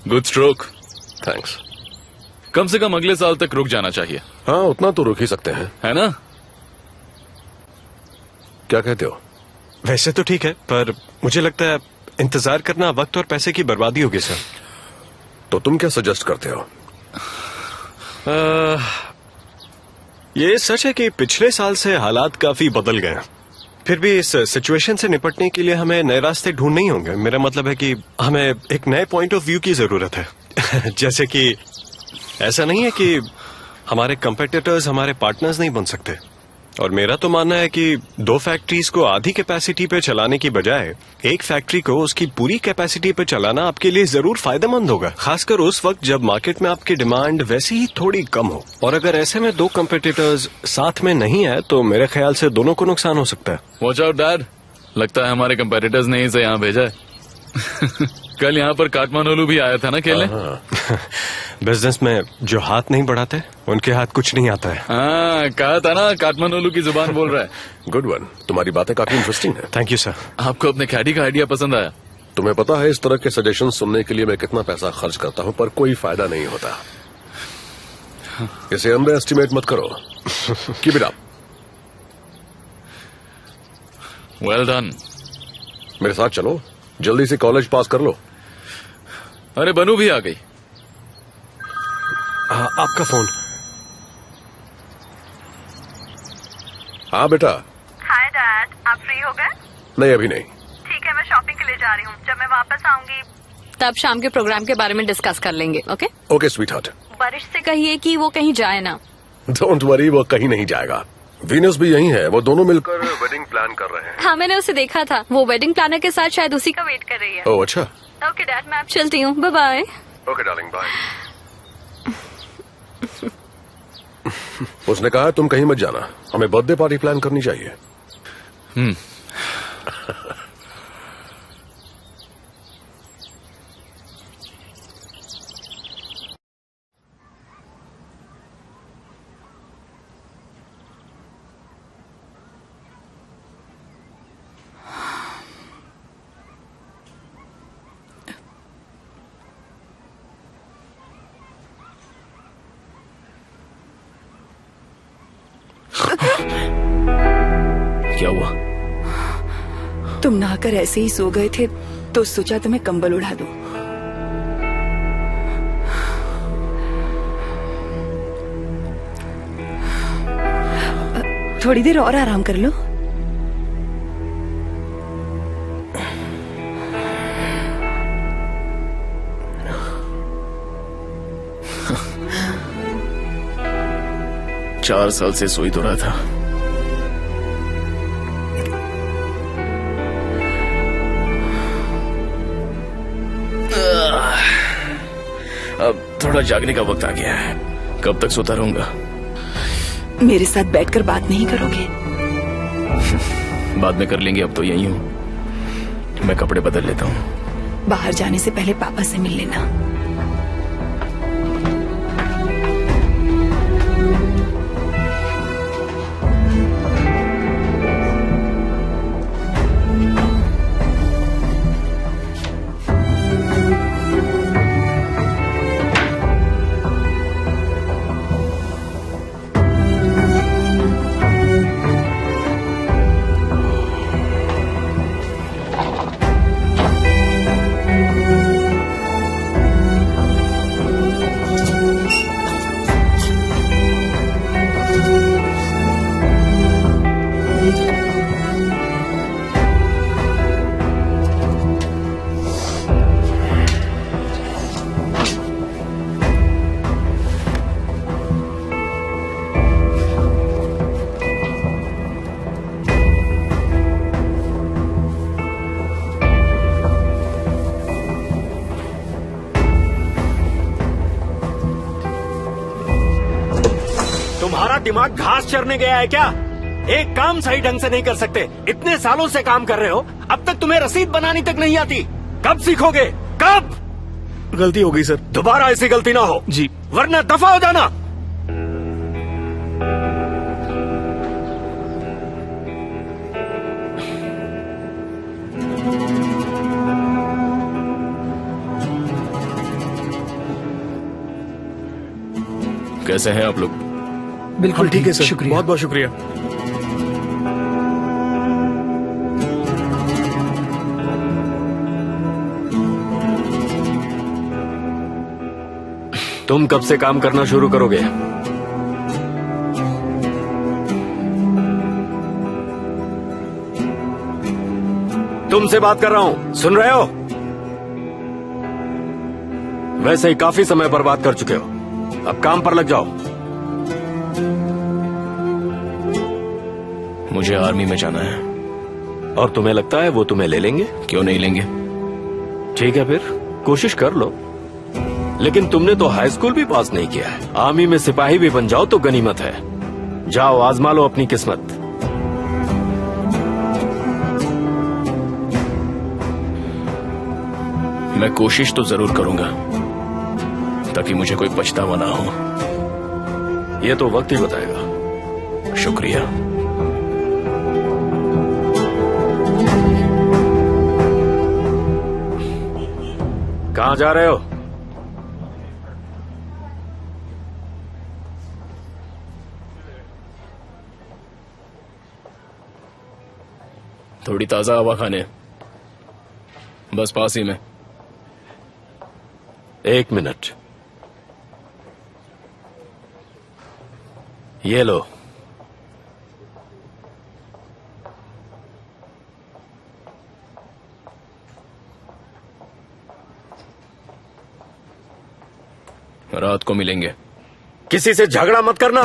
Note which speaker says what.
Speaker 1: Good stroke.
Speaker 2: Thanks.
Speaker 1: कम से कम अगले साल तक रुक जाना चाहिए।
Speaker 2: हाँ, उतना तो रुक ही सकते हैं,
Speaker 1: है ना?
Speaker 2: क्या कहते हो?
Speaker 3: वैसे तो ठीक है, पर मुझे लगता है इंतजार करना वक्त और पैसे की बर्बादी होगी सर।
Speaker 2: तो तुम क्या सजेस्ट करते हो?
Speaker 3: ये सच है कि पिछले साल से हालात काफी बदल गए हैं। फिर भी इस सिचुएशन से निपटने के लिए हमें नए रास्ते ढूंढने ही होंगे। मेरा मतलब है कि हमें एक नए पॉइंट ऑफ व्यू की जरूरत है। जैसे कि ऐसा नहीं है कि हमारे कंपेटिटर्स हमारे पार्टनर्स नहीं बन सकते। और मेरा तो मानना है कि 2 फैक्ट्रीज को आधी कैपेसिटी पे चलाने की बजाय एक फैक्ट्री को उसकी पूरी कैपेसिटी पे चलाना आपके लिए जरूर फायदेमंद होगा, खासकर उस वक्त जब मार्केट में आपकी डिमांड वैसे ही थोड़ी कम हो। और अगर ऐसे में 2 कंपेटिटर्स साथ में नहीं है तो मेरे ख्याल से दोनों को नुकसान हो सकता है।
Speaker 1: वॉच आउट डैड, लगता है हमारे कंपेटिटर्स ने इसे यहाँ भेजा है। कल यहाँ पर काठमांडू भी आया था ना खेलने।
Speaker 3: बिजनेस में जो हाथ नहीं बढ़ाते उनके हाथ कुछ नहीं आता है।
Speaker 1: हाँ, कहा था ना, काठमांडू की जुबान बोल रहा है।
Speaker 2: गुड वन, तुम्हारी बातें काफी इंटरेस्टिंग है।
Speaker 3: Thank you sir.
Speaker 1: आपको अपने कैडी का आइडिया पसंद आया?
Speaker 2: तुम्हें पता है इस तरह के सजेशन सुनने के लिए मैं कितना पैसा खर्च करता हूँ, पर कोई फायदा नहीं होता। इसे अंडर एस्टिमेट मत करो। Keep it up.
Speaker 1: Well done.
Speaker 2: मेरे साथ चलो, जल्दी से कॉलेज पास कर लो।
Speaker 1: अरे बनू भी आ गई।
Speaker 3: आपका फोन।
Speaker 2: हाँ बेटा।
Speaker 4: हाय डैड, आप फ्री हो गए?
Speaker 2: नहीं, अभी नहीं।
Speaker 4: ठीक है, मैं शॉपिंग के लिए जा रही हूँ। जब मैं वापस आऊंगी
Speaker 5: तब शाम के प्रोग्राम के बारे में डिस्कस कर लेंगे। ओके?
Speaker 2: Okay sweet heart.
Speaker 5: बारिश से कहिए कि वो कहीं जाए ना।
Speaker 2: डोंट वरी, वो कहीं नहीं जाएगा। वीनस भी यही है, वो दोनों मिलकर वेडिंग प्लान कर रहे हैं।
Speaker 5: हाँ, मैंने उसे देखा था। वो वेडिंग प्लानर के साथ शायद उसी का वेट कर रही है।
Speaker 2: ओह अच्छा।
Speaker 5: ओके डैड, मैं अब चलती हूँ। Bye bye.
Speaker 2: Okay darling, bye. उसने कहा तुम कहीं मत जाना, हमें बर्थडे पार्टी प्लान करनी चाहिए।
Speaker 1: क्या हुआ?
Speaker 6: तुम नहाकर ऐसे ही सो गए थे तो सोचा तुम्हें कंबल उड़ा दूं। थोड़ी देर और आराम कर लो।
Speaker 1: चार साल से सोई तो रहा था। अब थोड़ा जागने का वक्त आ गया है। कब तक सोता रहूंगा?
Speaker 6: मेरे साथ बैठकर बात नहीं करोगे?
Speaker 1: बाद में कर लेंगे, अब तो यही हूँ। मैं कपड़े बदल लेता हूँ।
Speaker 6: बाहर जाने से पहले पापा से मिल लेना।
Speaker 7: तुम्हारा दिमाग घास चरने गया है क्या? एक काम सही ढंग से नहीं कर सकते। इतने सालों से काम कर रहे हो, अब तक तुम्हें रसीद बनानी तक नहीं आती। कब सीखोगे? कब?
Speaker 8: गलती हो गई सर।
Speaker 7: दोबारा ऐसी गलती ना हो
Speaker 8: जी।
Speaker 7: वरना दफा हो जाना।
Speaker 1: कैसे हैं आप लोग?
Speaker 8: बिल्कुल ठीक है सर, शुक्रिया।
Speaker 1: बहुत बहुत शुक्रिया।
Speaker 7: तुम कब से काम करना शुरू करोगे? तुमसे बात कर रहा हूं, सुन रहे हो? वैसे ही काफी समय बर्बाद कर चुके हो, अब काम पर लग जाओ।
Speaker 1: मुझे आर्मी में जाना है।
Speaker 7: और तुम्हें लगता है वो तुम्हें ले लेंगे?
Speaker 1: क्यों नहीं लेंगे?
Speaker 7: ठीक है, फिर कोशिश कर लो। लेकिन तुमने तो हाई स्कूल भी पास नहीं किया है। आर्मी में सिपाही भी बन जाओ तो गनीमत है। जाओ, आजमा लो अपनी किस्मत।
Speaker 1: मैं कोशिश तो जरूर करूंगा, ताकि मुझे कोई पछतावा ना हो।
Speaker 7: ये तो वक्त ही बताएगा।
Speaker 1: शुक्रिया।
Speaker 7: कहाँ जा रहे हो?
Speaker 1: थोड़ी ताजा हवा खाने, बस पास ही में।
Speaker 7: 1 मिनट, ये लो।
Speaker 1: रात को मिलेंगे।
Speaker 7: किसी से झगड़ा मत करना।